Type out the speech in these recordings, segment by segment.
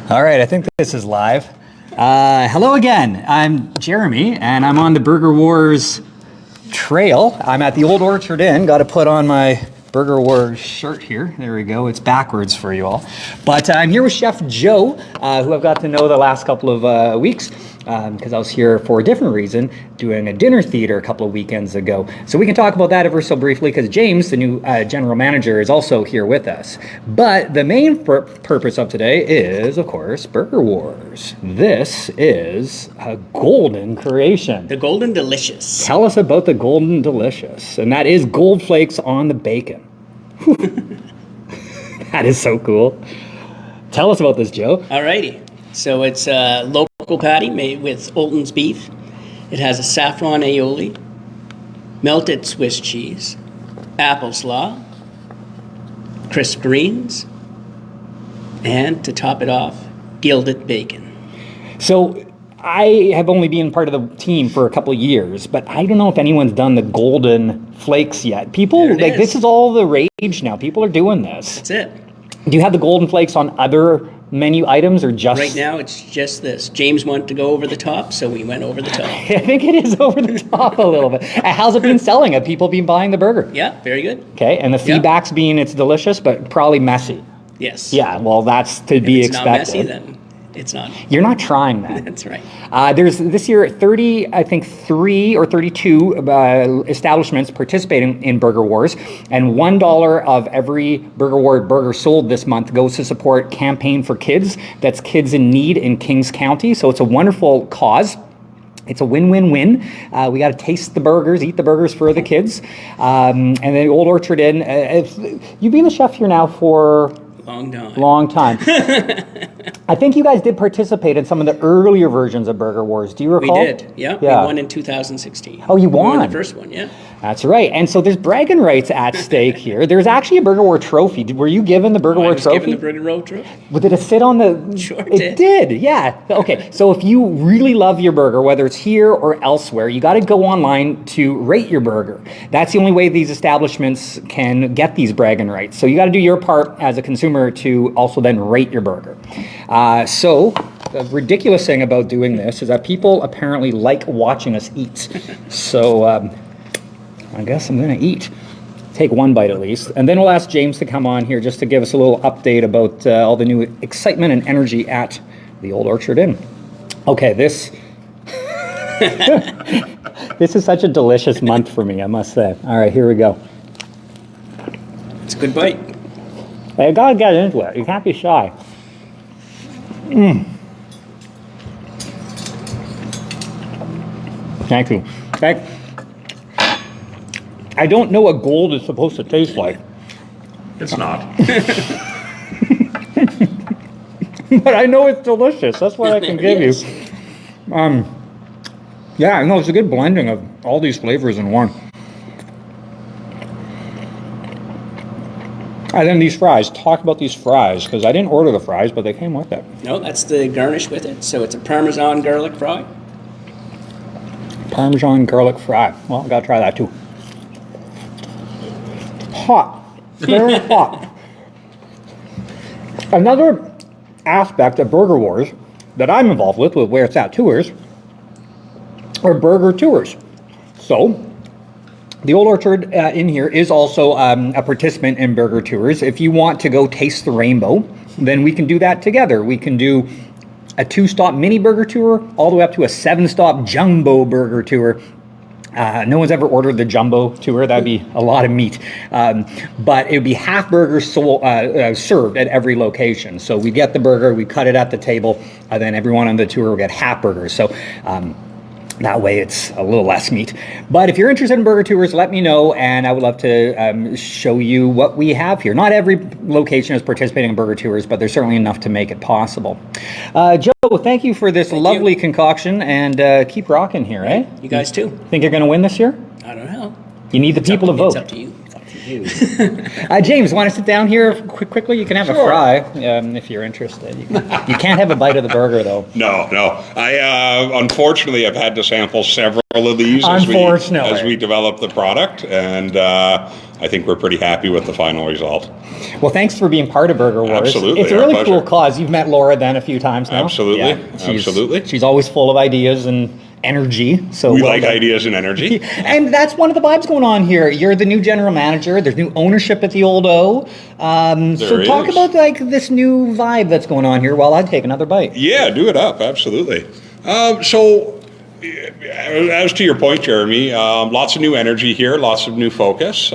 All right, I think this is live. Hello again. I'm Jeremy, and I'm on the Burger Wars trail. I'm at the Old Orchard Inn. Got to put on my Burger Wars shirt here. There we go. It's backwards for you all. But I'm here with Chef Joe, who I've got to know the last couple of weeks, because I was here for a different reason, doing a dinner theater a couple of weekends ago. So we can talk about that ever so briefly, because James, the new general manager, is also here with us. But the main purpose of today is, of course, Burger Wars. This is a golden creation. The Golden Delicious. Tell us about the Golden Delicious. And that is gold flakes on the bacon. That is so cool. Tell us about this, Joe. Alrighty. So it's a local patty made with Olton's beef. It has a saffron aioli, melted Swiss cheese, apple slaw, crisp greens, and to top it off, gilded bacon. So I have only been part of the team for a couple of years, but I don't know if anyone's done the golden flakes yet. People, like, this is all the rage now. People are doing this. That's it. Do you have the golden flakes on other menu items or just... Right now, it's just this. James wanted to go over the top, so we went over the top. I think it is over the top a little bit. How's it been selling? Have people been buying the burger? Yeah, very good. Okay, and the feedback's being it's delicious, but probably messy. Yes. Yeah, well, that's to be expected. If it's not messy, then it's not. You're not trying that. That's right. There's this year 30, I think 3 or 32 establishments participating in Burger Wars, and $1 of every Burger War burger sold this month goes to support Campaign for Kids. That's Kids in Need in Kings County. So it's a wonderful cause. It's a win-win-win. We got to taste the burgers, eat the burgers for the kids. And then Old Orchard Inn. You've been a chef here now for... Long time. I think you guys did participate in some of the earlier versions of Burger Wars. Do you recall? We did, yeah. We won in 2016. Oh, you won? We won the first one, yeah. That's right. And so there's bragging rights at stake here. There's actually a Burger War trophy. Were you given the Burger War trophy? I was given the Burger War trophy. Well, did it sit on the... Sure it did, yeah. Okay, so if you really love your burger, whether it's here or elsewhere, you got to go online to rate your burger. That's the only way these establishments can get these bragging rights. So you got to do your part as a consumer to also then rate your burger. So the ridiculous thing about doing this is that people apparently like watching us eat. So I guess I'm going to eat. Take one bite at least. And then we'll ask James to come on here just to give us a little update about all the new excitement and energy at the Old Orchard Inn. Okay, this... this is such a delicious month for me, I must say. All right, here we go. It's a good bite. You gotta get into it. You can't be shy. Thank you. I don't know what gold is supposed to taste like. It's not. But I know it's delicious. That's what I can give you. Yeah, no, it's a good blending of all these flavors in one. And then these fries. Talk about these fries, because I didn't order the fries, but they came with it. No, that's the garnish with it. So it's a Parmesan garlic fry. Parmesan garlic fry. Well, I gotta try that too. Hot. Very hot. Another aspect of Burger Wars that I'm involved with Where It's At Tours, are burger tours. So, the Old Orchard Inn here is also a participant in burger tours. If you want to go taste the rainbow, then we can do that together. We can do a 2-stop mini burger tour all the way up to a 7-stop jumbo burger tour. No one's ever ordered the jumbo tour. That'd be a lot of meat. But it would be half burgers served at every location. So we get the burger, we cut it at the table, and then everyone on the tour will get half burgers. So that way it's a little less meat. But if you're interested in burger tours, let me know, and I would love to show you what we have here. Not every location is participating in burger tours, but there's certainly enough to make it possible. Joe, thank you for this lovely concoction, and keep rocking here, eh? You guys too. Think you're going to win this year? I don't know. You need the people to vote. It's up to you. It's up to you. James, want to sit down here quickly? You can have a fry if you're interested. You can't have a bite of the burger, though. No. I unfortunately have had to sample several of these as we develop the product, and I think we're pretty happy with the final result. Well, thanks for being part of Burger Wars. Absolutely, It's a our really pleasure. cool cause. You've met Laura then a few times now. Absolutely, She's, absolutely. She's always full of ideas and energy. So We well like done. ideas and energy. And that's one of the vibes going on here. You're the new general manager. There's new ownership at the Old O. So talk is. about like this new vibe that's going on here while I take another bite. Yeah, do it up, absolutely. So, as to your point, Jeremy, lots of new energy here, lots of new focus.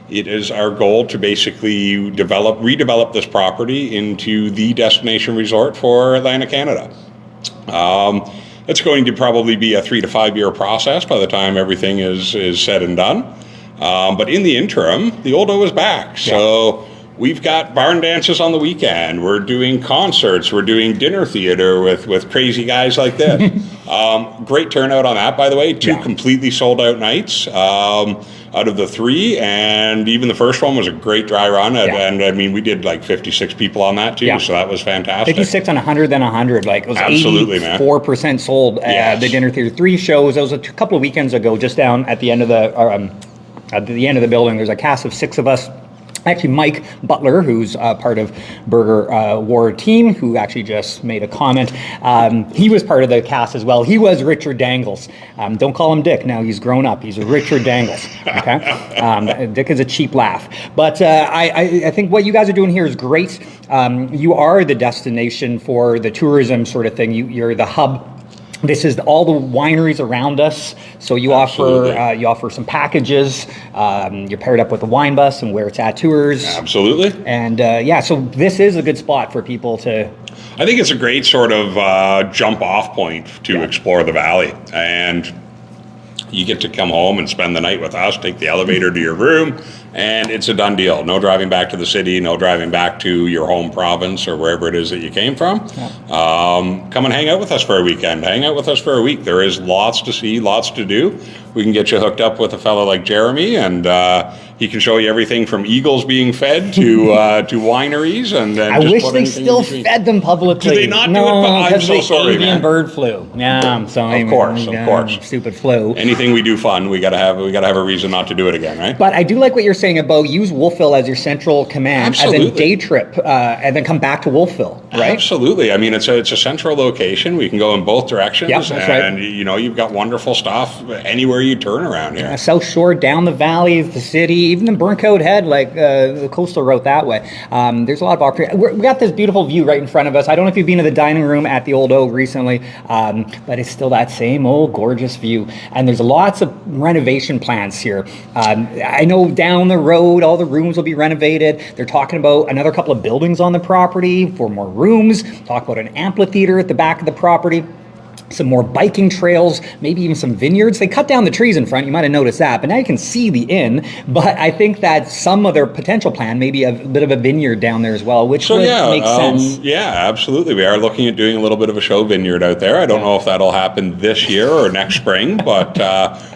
It is our goal to basically redevelop this property into the destination resort for Atlantic Canada. It's going to probably be a 3 to 5 year process by the time everything is said and done. But in the interim, the Old O is back. So we've got barn dances on the weekend. We're doing concerts. We're doing dinner theater with crazy guys like this. Great turnout on that, by the way. 2 completely sold out nights out of the 3. And even the first one was a great dry run. And I mean, we did like 56 people on that too. Yeah. So that was fantastic. 56 on 100, then 100. Like it was Absolutely, man. 84% sold at Yes. the dinner theater. 3 shows. That was a couple of weekends ago, just down at the end of the building. There's a cast of 6 of us. Actually, Mike Butler, who's part of Burger War team, who actually just made a comment. He was part of the cast as well. He was Richard Dangles. Don't call him Dick. Now he's grown up. He's Richard Dangles. Okay, Dick is a cheap laugh. But I think what you guys are doing here is great. You are the destination for the tourism sort of thing. You're the hub. This is all the wineries around us. So you offer some packages. You're paired up with a wine bus and where it's at tours. Absolutely. And so this is a good spot for people to. I think it's a great sort of jump off point to explore the valley. And you get to come home and spend the night with us, take the elevator to your room, and it's a done deal. No driving back to the city, no driving back to your home province or wherever it is that you came from. Come and hang out with us for a weekend. Hang out with us for a week. There is lots to see, lots to do. We can get you hooked up with a fellow like Jeremy, and he can show you everything from eagles being fed to wineries. And I wish they still fed them publicly. Do they not do it? I'm because so the sorry, avian man. bird flu. Yeah, so Of course. stupid flu. Anything we do fun, we gotta have a reason not to do it again, right? But I do like what you're saying about use Wolfville as your central command, Absolutely. and then day trip, and then come back to Wolfville, right? Absolutely. I mean, it's a central location. We can go in both directions, Yep, that's right. and you've got wonderful stuff anywhere you turn around here. South Shore, down the valley, the city, even the Burncoat Head, like the coastal route that way. There's a lot of opportunity. We got this beautiful view right in front of us. I don't know if you've been to the dining room at the Old O recently, but it's still that same old gorgeous view. And there's lots of renovation plans here. I know down the road, all the rooms will be renovated. They're talking about another couple of buildings on the property for more rooms. Talk about an amphitheater at the back of the property. Some more biking trails, maybe even some vineyards. They cut down the trees in front. You might have noticed that, but now you can see the inn. But I think that some of their potential plan, maybe a bit of a vineyard down there as well, which would make sense. Yeah, absolutely. We are looking at doing a little bit of a show vineyard out there. I don't know if that'll happen this year or next spring, but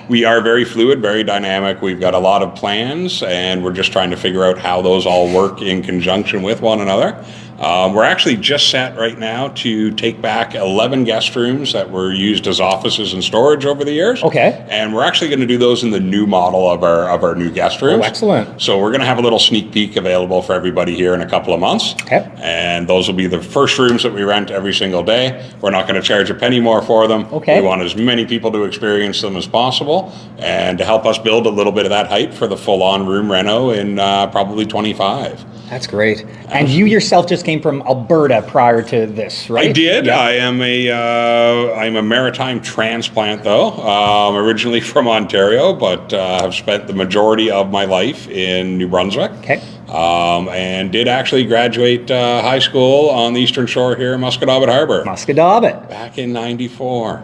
we are very fluid, very dynamic. We've got a lot of plans, and we're just trying to figure out how those all work in conjunction with one another. We're actually just set right now to take back 11 guest rooms that were used as offices and storage over the years. Okay. And we're actually going to do those in the new model of our new guest rooms. Oh, excellent. So we're going to have a little sneak peek available for everybody here in a couple of months. Okay. And those will be the first rooms that we rent every single day. We're not going to charge a penny more for them. Okay. We want as many people to experience them as possible, and to help us build a little bit of that hype for the full-on room reno in probably 25. That's great. And you yourself just came from Alberta prior to this, right? I did. Yeah. I'm a maritime transplant, though. Originally from Ontario, but have spent the majority of my life in New Brunswick. Okay. And did actually graduate high school on the Eastern Shore here in Musquodoboit Harbor. Musquodoboit. Back in '94.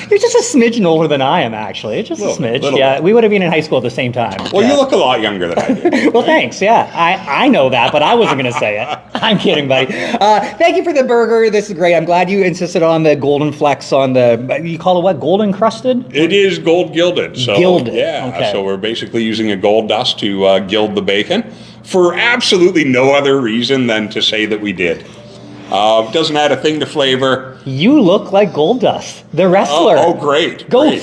You're just a smidgen older than I am, actually. Just a smidge. Little Yeah, bit. we would have been in high school at the same time. Well, Yeah. you look a lot younger than I do. Well, thanks. Yeah, I know that, but I wasn't going to say it. I'm kidding, buddy. Thank you for the burger. This is great. I'm glad you insisted on the golden flecks on the, you call it what, golden crusted? It is gold gilded. So, Gilded, Yeah. okay. So we're basically using a gold dust to gild the bacon for absolutely no other reason than to say that we did. Doesn't add a thing to flavor. You look like Gold Dust, the wrestler. Oh, great. Go Great.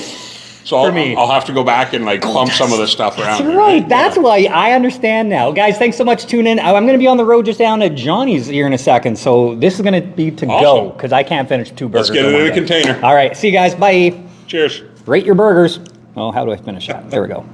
So for me. I'll have to go back and like pump some of this stuff around. That's here, right. That's why I understand now. Guys, thanks so much for tuning in. I'm going to be on the road just down to Johnny's here in a second. So this is going to be to go Awesome. because I can't finish 2 burgers. Let's get it in a container. All right. See you guys. Bye. Cheers. Rate your burgers. Oh, how do I finish that? There we go.